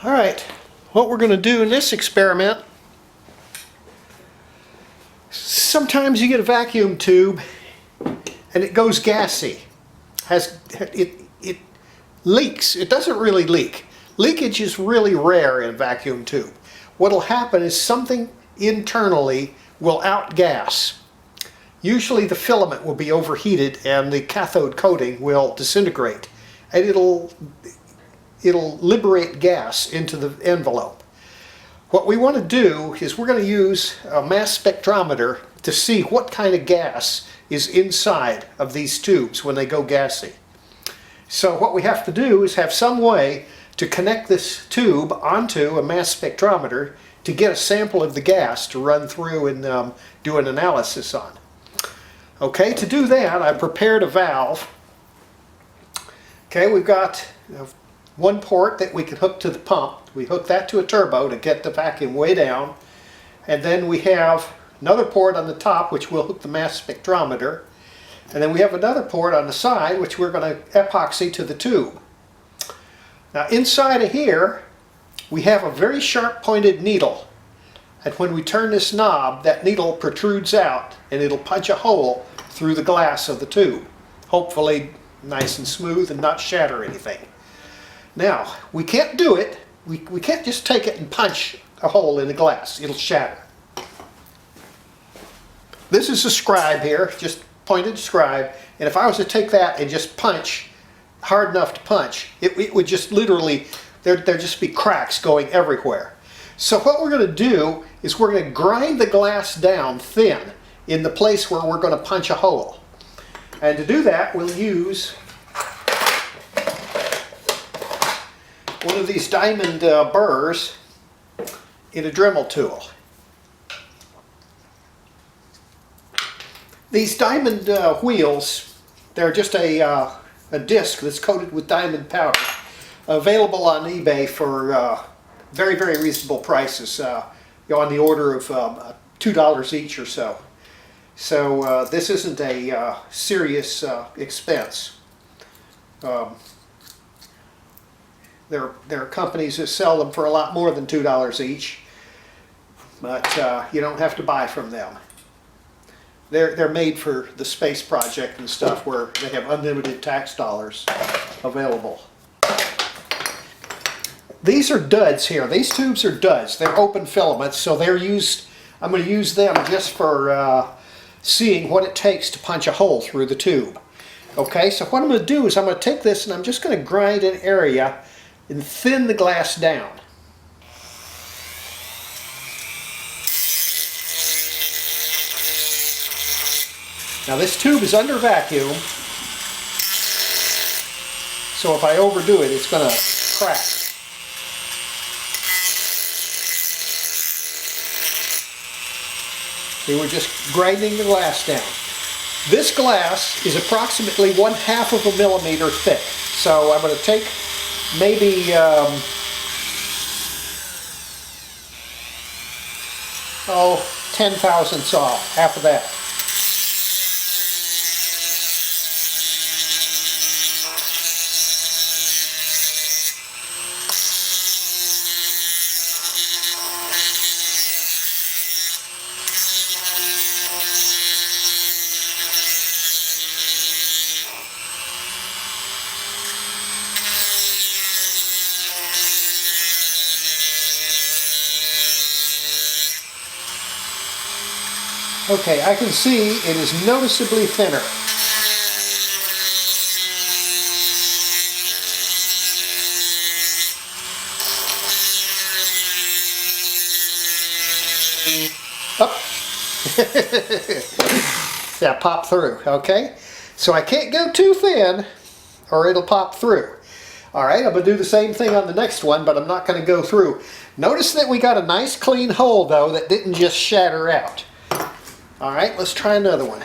Alright, what we're going to do in this experiment, sometimes you get a vacuum tube and it goes gassy. It leaks. It doesn't really leak. Leakage is really rare in a vacuum tube. What'll happen is something internally will outgas. Usually the filament will be overheated and the cathode coating will disintegrate, and it'll liberate gas into the envelope. What we want to do is we're going to use a mass spectrometer to see what kind of gas is inside of these tubes when they go gassy. So what we have to do is have some way to connect this tube onto a mass spectrometer to get a sample of the gas to run through and do an analysis on. Okay, to do that I prepared a valve. Okay, we've got one port that we can hook to the pump. We hook that to a turbo to get the vacuum way down. And then we have another port on the top which we'll hook the mass spectrometer. And then we have another port on the side which we're going to epoxy to the tube. Now inside of here we have a very sharp pointed needle. And when we turn this knob, that needle protrudes out and it'll punch a hole through the glass of the tube. Hopefully nice and smooth and not shatter anything. Now, we can't do it. We can't just take it and punch a hole in the glass. It'll shatter. This is a scribe here, just pointed scribe. And if I was to take that and just punch hard enough to punch, it would just literally, there'd just be cracks going everywhere. So what we're going to do is we're going to grind the glass down thin in the place where we're going to punch a hole. And to do that, we'll use one of these diamond burrs in a Dremel tool. These diamond wheels, they're just a disc that's coated with diamond powder, available on eBay for very, very reasonable prices, on the order of $2 each or so. So this isn't a serious expense. There are companies that sell them for a lot more than $2 each, but you don't have to buy from them. They're made for the space project and stuff where they have unlimited tax dollars available. These are duds here. These tubes are duds. They're open filaments, so they're used. I'm going to use them just for seeing what it takes to punch a hole through the tube. Okay, so what I'm going to do is I'm going to take this and I'm just going to grind an area and thin the glass down. Now this tube is under vacuum, so if I overdo it, it's going to crack. We were just grinding the glass down. This glass is approximately 1/2 of a millimeter thick. So I'm going to take maybe 10 thousandths off, half of that. Okay, I can see it is noticeably thinner. Up. Yeah, pop through, okay? So I can't go too thin or it'll pop through. Alright, I'm going to do the same thing on the next one, but I'm not going to go through. Notice that we got a nice clean hole though that didn't just shatter out. Alright, let's try another one.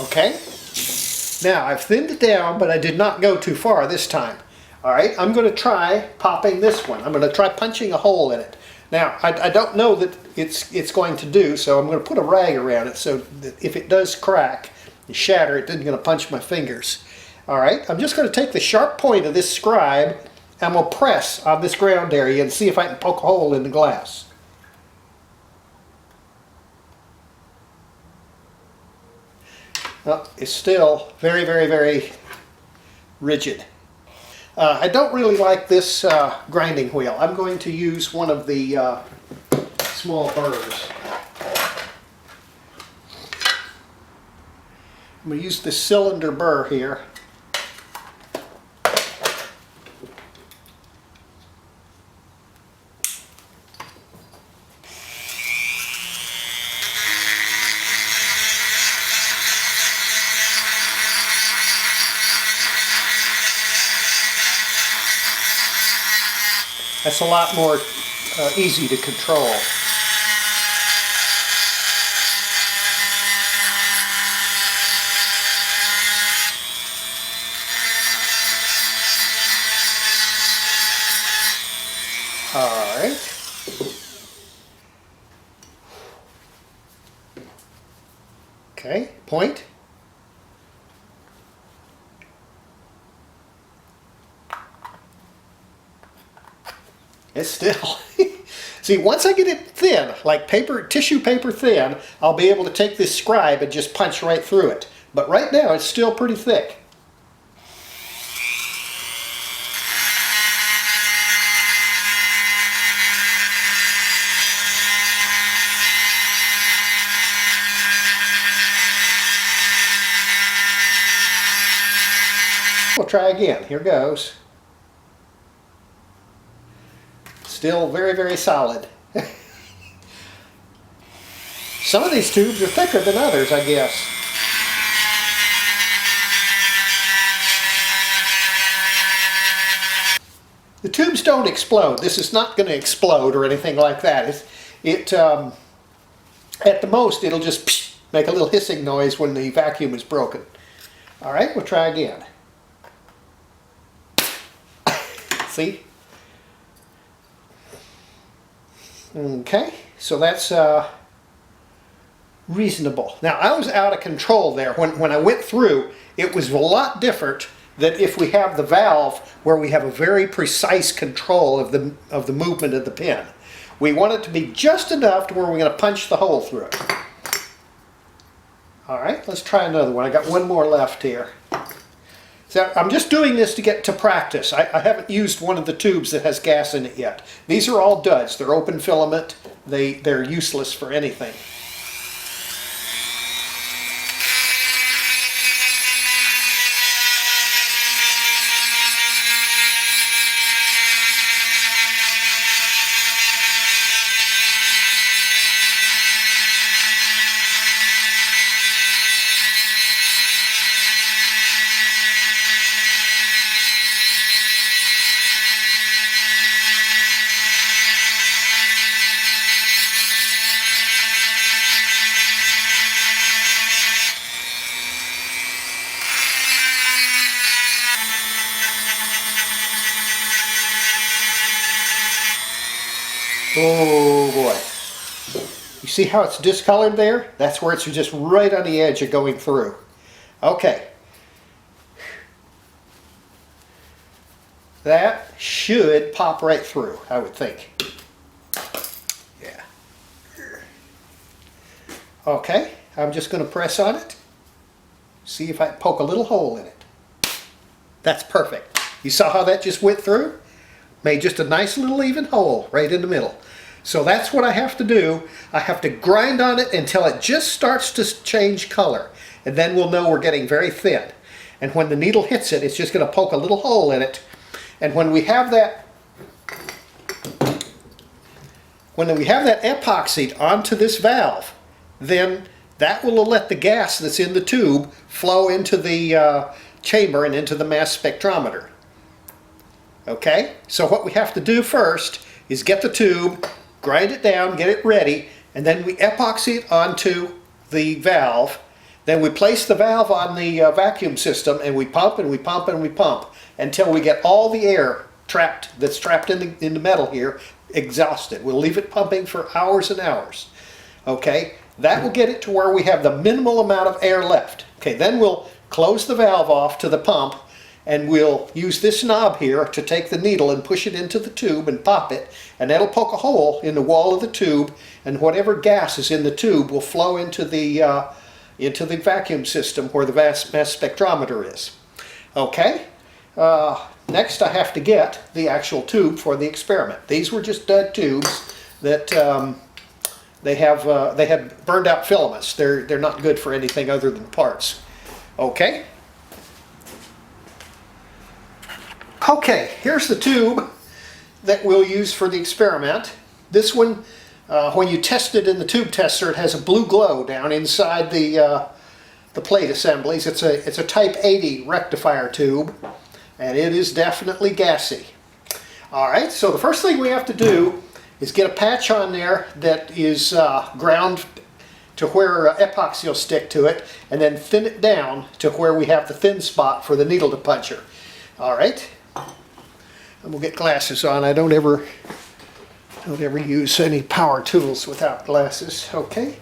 Okay? Now, I've thinned it down, but I did not go too far this time. All right, I'm going to try popping this one. I'm going to try punching a hole in it. Now, I don't know that it's going to do, so I'm going to put a rag around it so that if it does crack and shatter, it isn't going to punch my fingers. All right, I'm just going to take the sharp point of this scribe and we'll press on this ground area and see if I can poke a hole in the glass. Well, it's still very, very, very rigid. I don't really like this grinding wheel. I'm going to use one of the small burrs. I'm going to use this cylinder burr here. That's a lot more easy to control. All right. Okay, point. It's still, see, once I get it thin, like tissue paper thin, I'll be able to take this scribe and just punch right through it. But right now it's still pretty thick. We'll try again. Here goes. Still very, very solid. Some of these tubes are thicker than others, I guess. The tubes don't explode. This is not going to explode or anything like that. At the most, it'll just make a little hissing noise when the vacuum is broken. All right, we'll try again. See? Okay, so that's reasonable. Now, I was out of control there. When I went through, it was a lot different than if we have the valve where we have a very precise control of the movement of the pin. We want it to be just enough to where we're going to punch the hole through it. All right, let's try another one. I got one more left here. So I'm just doing this to get to practice. I haven't used one of the tubes that has gas in it yet. These are all duds. They're open filament. They're useless for anything. Oh boy. You see how it's discolored there? That's where it's just right on the edge of going through. Okay. That should pop right through, I would think. Yeah. Okay, I'm just going to press on it. See if I can poke a little hole in it. That's perfect. You saw how that just went through? Made just a nice little even hole right in the middle. So that's what I have to do. I have to grind on it until it just starts to change color. And then we'll know we're getting very thin. And when the needle hits it, it's just going to poke a little hole in it. And when we have that epoxied onto this valve, then that will let the gas that's in the tube flow into the chamber and into the mass spectrometer. Okay, so what we have to do first is get the tube, grind it down, get it ready, and then we epoxy it onto the valve. Then we place the valve on the vacuum system, and we pump and we pump and we pump until we get all the air that's trapped in the metal here exhausted. We'll leave it pumping for hours and hours. Okay, that will get it to where we have the minimal amount of air left. Okay, then we'll close the valve off to the pump, and we'll use this knob here to take the needle and push it into the tube and pop it, and that'll poke a hole in the wall of the tube, and whatever gas is in the tube will flow into the vacuum system where the mass spectrometer is. Okay, next I have to get the actual tube for the experiment. These were just dud tubes that they had burned out filaments. They're not good for anything other than parts. Okay. Okay, here's the tube that we'll use for the experiment. This one, when you test it in the tube tester, it has a blue glow down inside the plate assemblies. It's a type 80 rectifier tube, and it is definitely gassy. Alright, so the first thing we have to do is get a patch on there that is ground to where epoxy will stick to it, and then thin it down to where we have the thin spot for the needle to puncture. Alright, and we'll get glasses on. I don't ever use any power tools without glasses. Okay.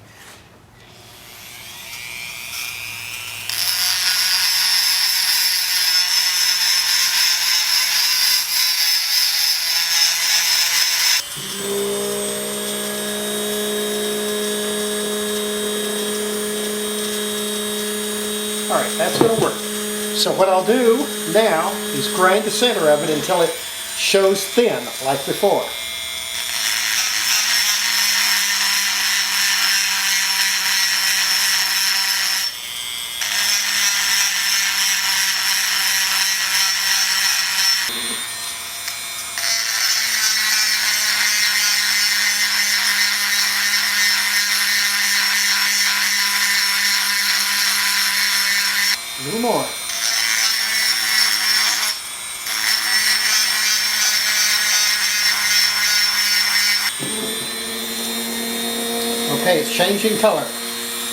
Alright, that's going to work. So what I'll do now is grind the center of it until it shows thin, like before. A little more. Okay, it's changing color.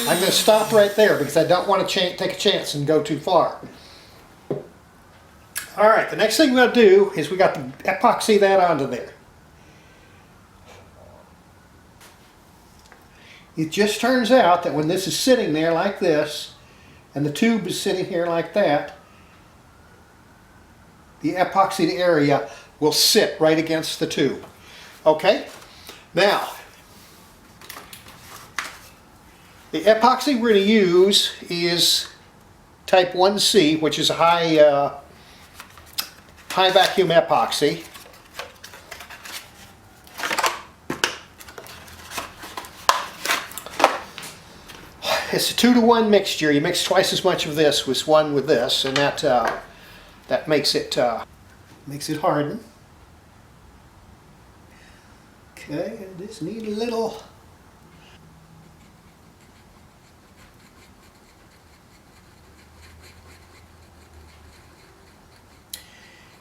I'm going to stop right there because I don't want to take a chance and go too far. Alright, the next thing we're going to do is we got to epoxy that onto there. It just turns out that when this is sitting there like this, and the tube is sitting here like that, the epoxied area will sit right against the tube. Okay? Now, the epoxy we're going to use is type 1C, which is a high vacuum epoxy. It's a 2-to-1 mixture. You mix twice as much of this with one with this, and that makes it harden. Okay, I just need a little.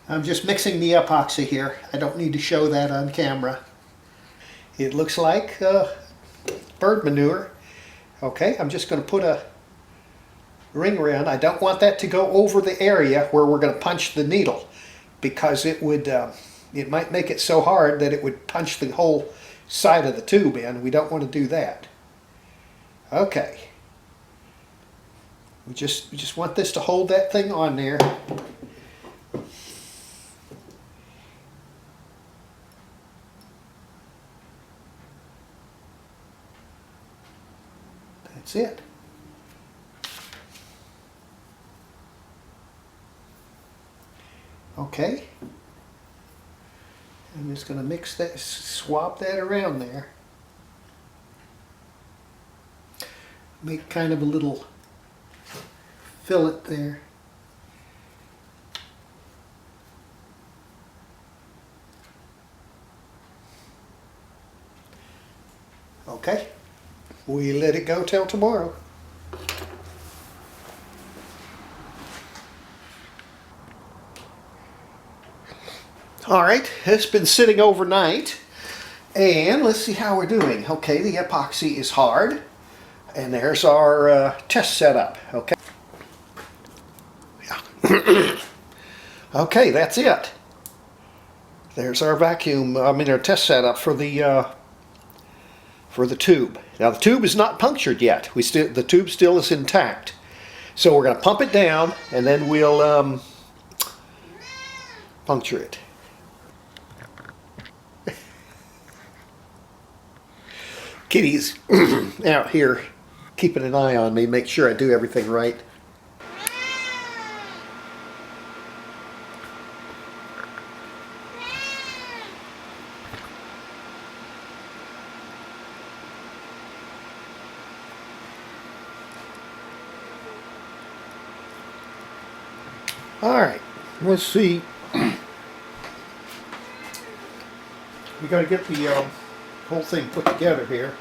I'm just mixing the epoxy here. I don't need to show that on camera. It looks like bird manure. Okay, I'm just going to put a ring around. I don't want that to go over the area where we're going to punch the needle, because it might make it so hard that it would punch the whole side of the tube in. We don't want to do that. Okay. We just want this to hold that thing on there. That's it. Okay. I'm just going to mix that, swap that around there. Make kind of a little fillet there. Okay. We let it go till tomorrow. Alright, it's been sitting overnight, and let's see how we're doing. Okay, the epoxy is hard. And there's our test setup. Okay. Yeah. Okay, that's it. There's our our test setup for the tube. Now the tube is not punctured yet. The tube still is intact. So we're going to pump it down and then we'll puncture it. Kitty's out here keeping an eye on me, make sure I do everything right. Alright, let's see. We got to get the whole thing put together here.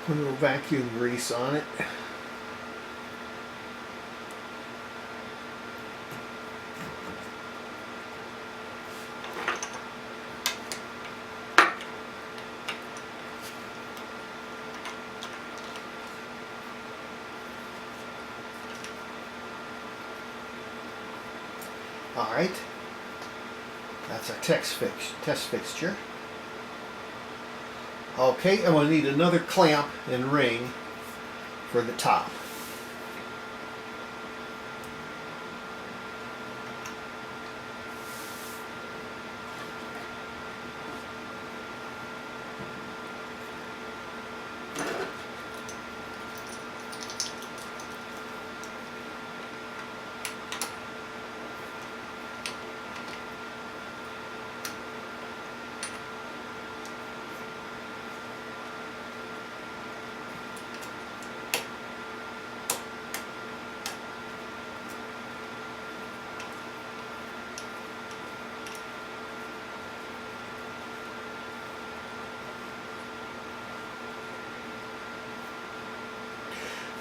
Put a little vacuum grease on it. Alright, that's our test fixture. Okay, and we'll need another clamp and ring for the top.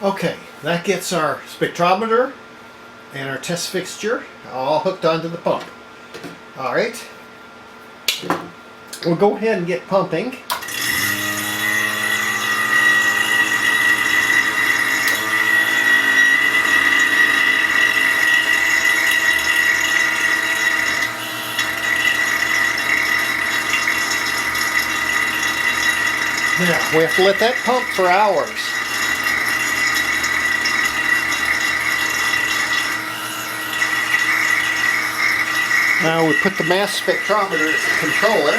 Okay, that gets our spectrometer and our test fixture all hooked onto the pump. Alright, we'll go ahead and get pumping. Now, we have to let that pump for hours. Now we put the mass spectrometer as the controller.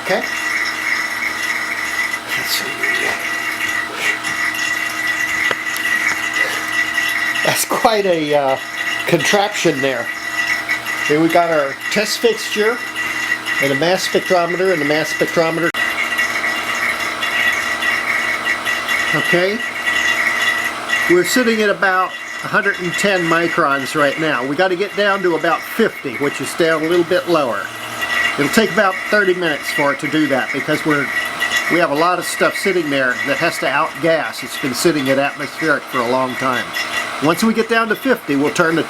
Okay. Let's see. That's quite a contraption there. Here we got our test fixture and a mass spectrometer and the mass spectrometer. Okay, we're sitting at about 110 microns right now. We got to get down to about 50, which is down a little bit lower. It'll take about 30 minutes for it to do that because we have a lot of stuff sitting there that has to outgas. It's been sitting at atmospheric for a long time. Once we get down to 50, we'll turn the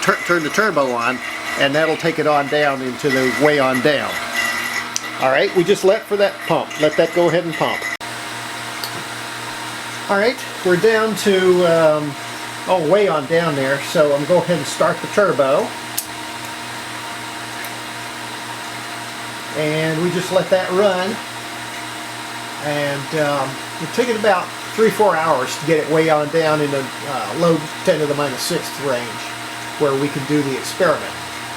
turbo on, and that'll take it on down into the way on down. Alright, we just let for that pump. Let that go ahead and pump. Alright, we're down to, way on down there, so I'm going to go ahead and start the turbo. And we just let that run. And it'll take it about 3-4 hours to get it way on down in the low 10 to the -6th range where we can do the experiment.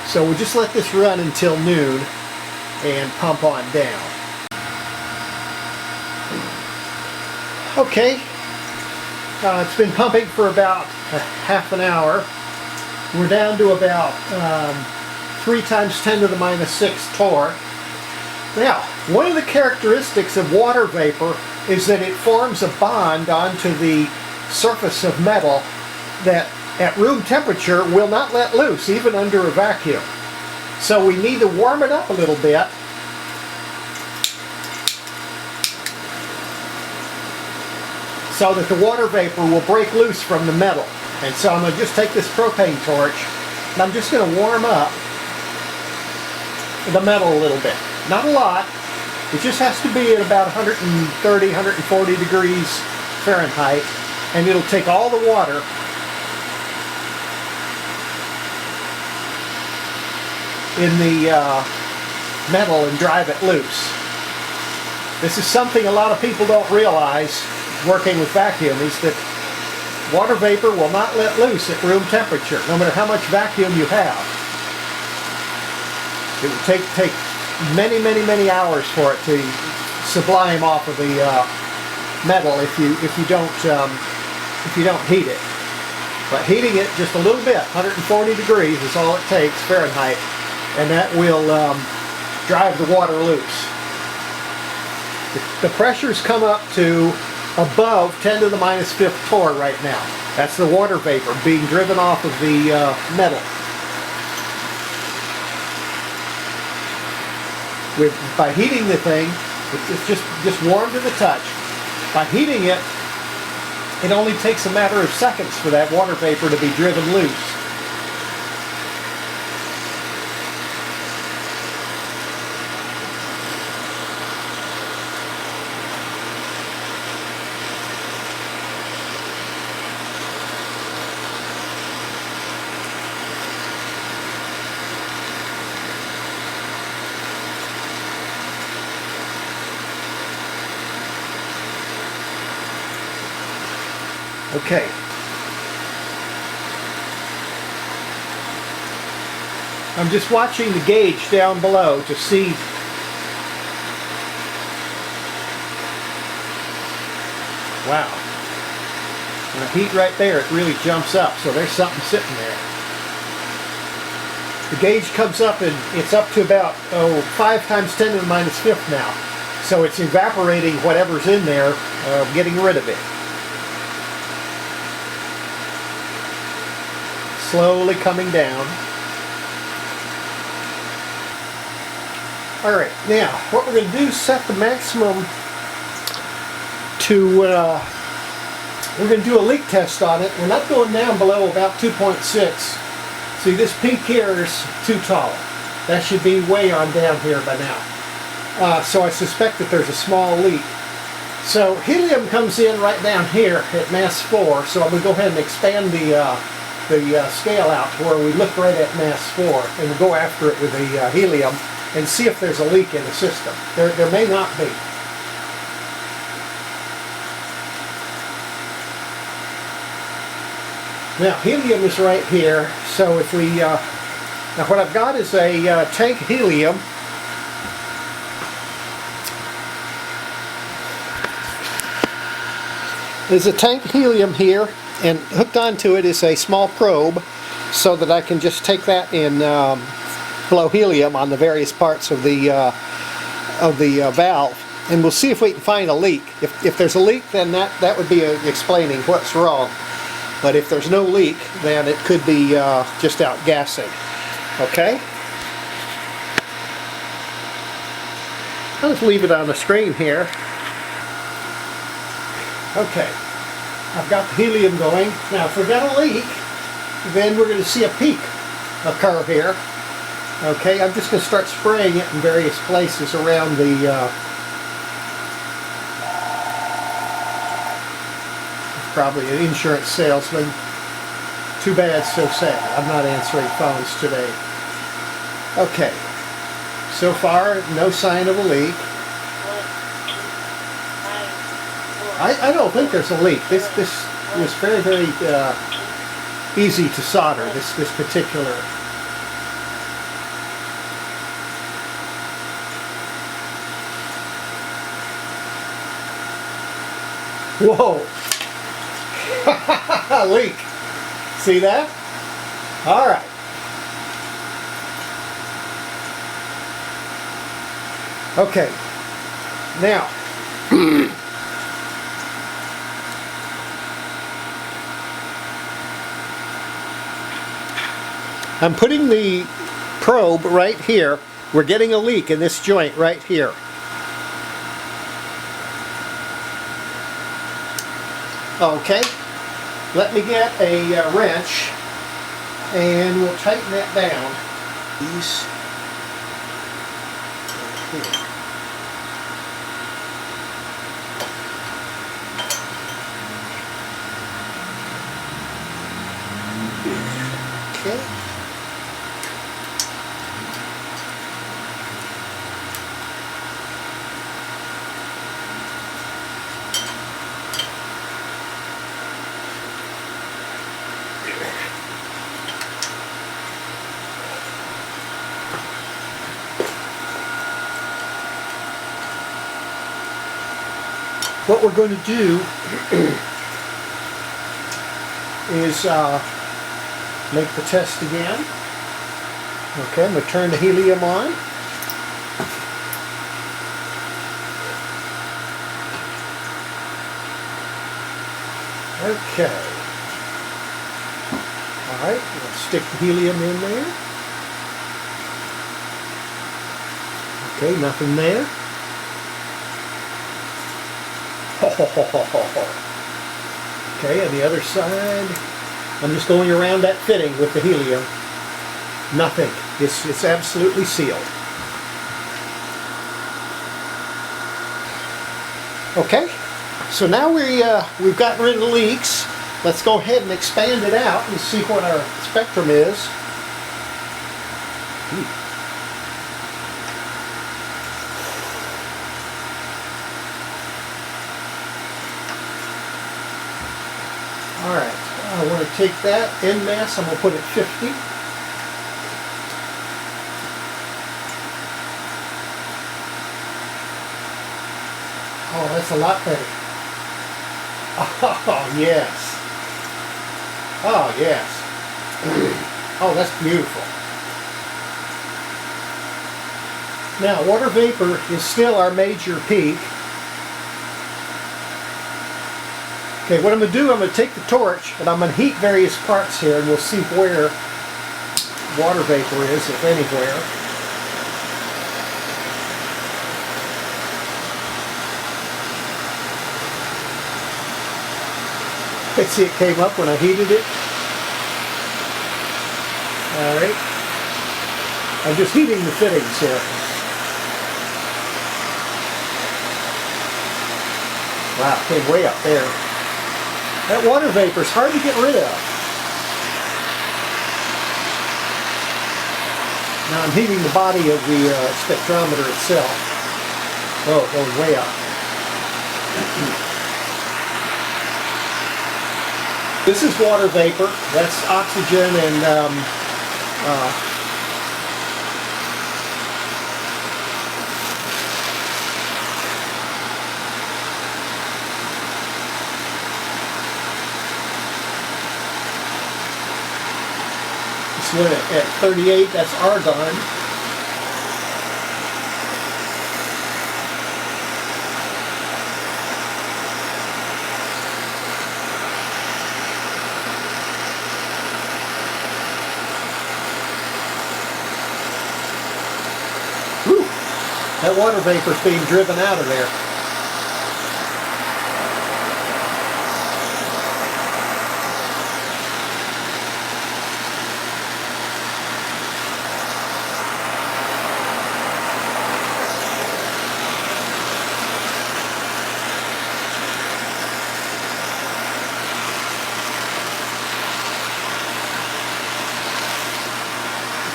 So we'll just let this run until noon and pump on down. Okay, it's been pumping for about half an hour. We're down to about 3 × 10⁻⁶ torque. Now, one of the characteristics of water vapor is that it forms a bond onto the surface of metal that at room temperature will not let loose, even under a vacuum. So we need to warm it up a little bit so that the water vapor will break loose from the metal. And so I'm going to just take this propane torch and I'm just going to warm up the metal a little bit. Not a lot. It just has to be at about 130, 140 degrees Fahrenheit, and it'll take all the water in the metal and drive it loose. This is something a lot of people don't realize working with vacuum, is that water vapor will not let loose at room temperature, no matter how much vacuum you have. It would take many hours for it to sublime off of the metal if you don't heat it. But heating it just a little bit, 140 degrees is all it takes Fahrenheit, and that will drive the water loose. The pressures come up to above 10 to the minus 5th torr right now. That's the water vapor being driven off of the metal. By heating the thing, it's just warm to the touch. By heating it, it only takes a matter of seconds for that water vapor to be driven loose. Okay. I'm just watching the gauge down below to see wow. And the heat right there, it really jumps up, so there's something sitting there. The gauge comes up and it's up to about 5 times 10 to the minus 5th now. So it's evaporating whatever's in there, getting rid of it. Slowly coming down. Alright, now what we're going to do is set the maximum to, we're going to do a leak test on it. We're not going down below about 2.6. See, this peak here is too tall. That should be way on down here by now. So I suspect that there's a small leak. So helium comes in right down here at mass 4, so I'm going to go ahead and expand the scale out to where we look right at mass 4, and we'll go after it with the helium and see if there's a leak in the system. There may not be. Now helium is right here, so if we now what I've got is a tank helium. There's a tank helium here, and hooked onto it is a small probe so that I can just take that and blow helium on the various parts of the valve, and we'll see if we can find a leak. If there's a leak, then that would be explaining what's wrong. But if there's no leak, then it could be just out gassing. Okay? I'll just leave it on the screen here. Okay. I've got the helium going. Now if we've got a leak, then we're going to see a peak occur here. Okay, I'm just going to start spraying it in various places around the probably an insurance salesman. Too bad, so sad. I'm not answering phones today. Okay, so far no sign of a leak. I don't think there's a leak. This was very easy to solder, this particular. Whoa! Leak. See that? All right. Okay, now I'm putting the probe right here. We're getting a leak in this joint right here. Okay, let me get a wrench and we'll tighten that down. These right here. Okay. What we're going to do is make the test again. Okay, I'm going to turn the helium on. Okay. Alright, we'll stick the helium in there. Okay, nothing there. Okay, on the other side, I'm just going around that fitting with the helium. Nothing. It's absolutely sealed. Okay, so now we've gotten rid of the leaks. Let's go ahead and expand it out and see what our spectrum is. Alright, I want to take that en masse, I'm going to put it 50. Oh, that's a lot better. Oh, yes. Oh, yes. Oh, that's beautiful. Now, water vapor is still our major peak. Okay, what I'm going to do, I'm going to take the torch and I'm going to heat various parts here and we'll see where water vapor is, if anywhere. Let's see, it came up when I heated it. Alright. I'm just heating the fittings here. Wow, it came way up there. That water vapor is hard to get rid of. Now I'm heating the body of the spectrometer itself. Oh, it goes way up. This is water vapor. That's oxygen and this one at 38, that's argon. Whew. That water vapor is being driven out of there.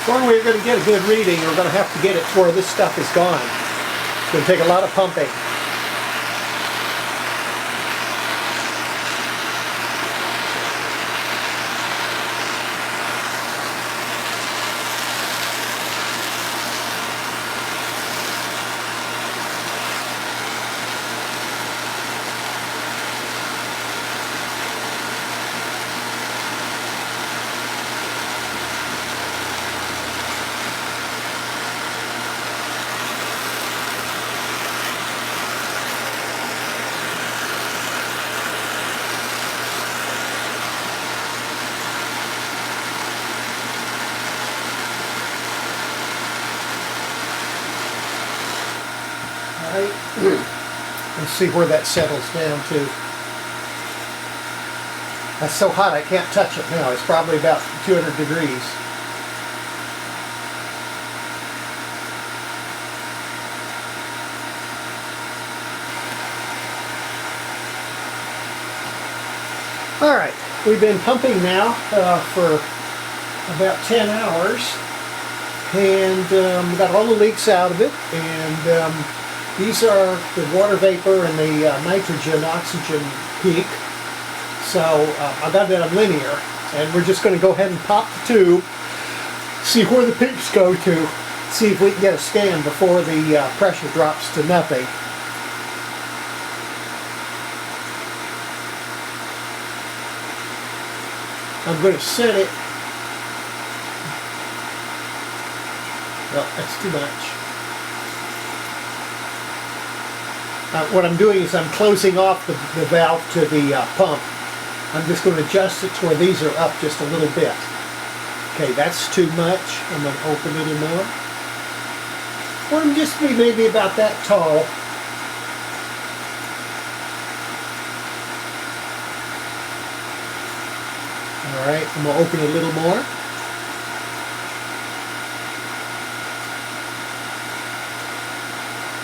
Before we're going to get a good reading, we're going to have to get it to where this stuff is gone. It's going to take a lot of pumping. see where that settles down to. That's so hot I can't touch it now. It's probably about 200 degrees. Alright, we've been pumping now for about 10 hours, and we got all the leaks out of it, and these are the water vapor and the nitrogen oxygen peak. So I got it on linear, and we're just going to go ahead and pop the tube, see where the peaks go to, see if we can get a scan before the pressure drops to nothing. I'm going to set it. Well, that's too much. What I'm doing is I'm closing off the valve to the pump. I'm just going to adjust it to where these are up just a little bit. Okay, that's too much. I'm going to open it more. I want them just to be maybe about that tall. Alright, I'm going to open it a little more.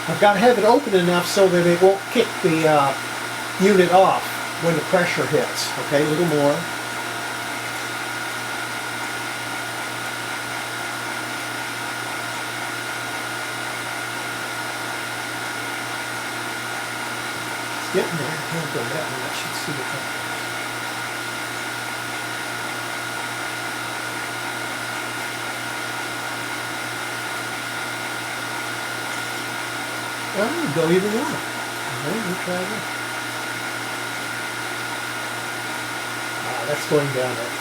I've got to have it open enough so that it won't kick the unit off when the pressure hits. Okay, a little more. It's getting there. I can't go that much. Let's see what happens. Oh, go either one. Okay, we'll try that. That's going down there.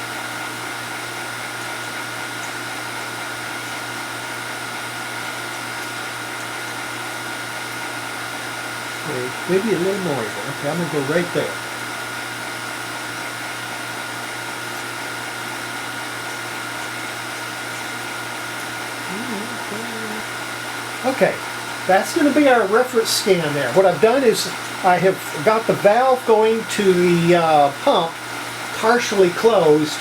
Okay, maybe a little more even. Okay, I'm going to go right there. Okay, that's going to be our reference scan there. What I've done is I have got the valve going to the pump partially closed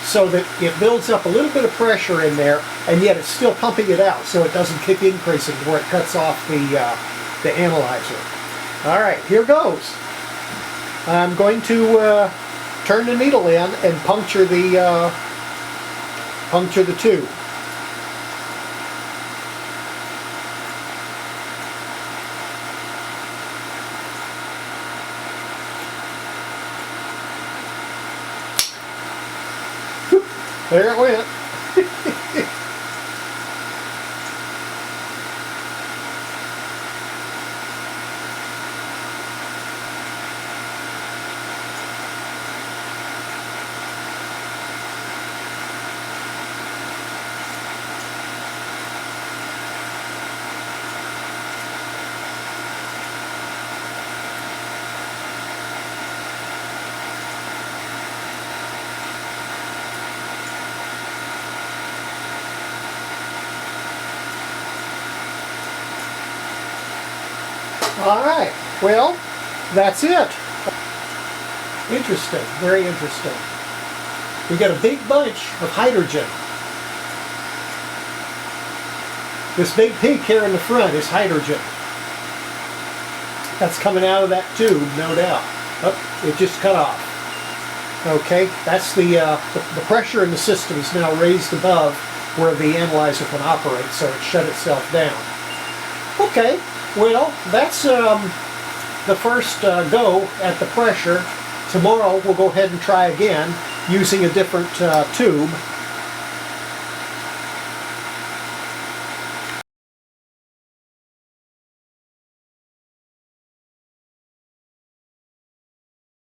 so that it builds up a little bit of pressure in there, and yet it's still pumping it out so it doesn't keep increasing where it cuts off the analyzer. Alright, here goes. I'm going to turn the needle in and puncture the tube. There it went. Alright, well, that's it. Interesting, very interesting. We got a big bunch of hydrogen. This big peak here in the front is hydrogen. That's coming out of that tube, no doubt. Oh, it just cut off. Okay, that's the pressure in the system is now raised above where the analyzer can operate, so it shut itself down. Okay. Well, that's the first go at the pressure. Tomorrow we'll go ahead and try again using a different tube.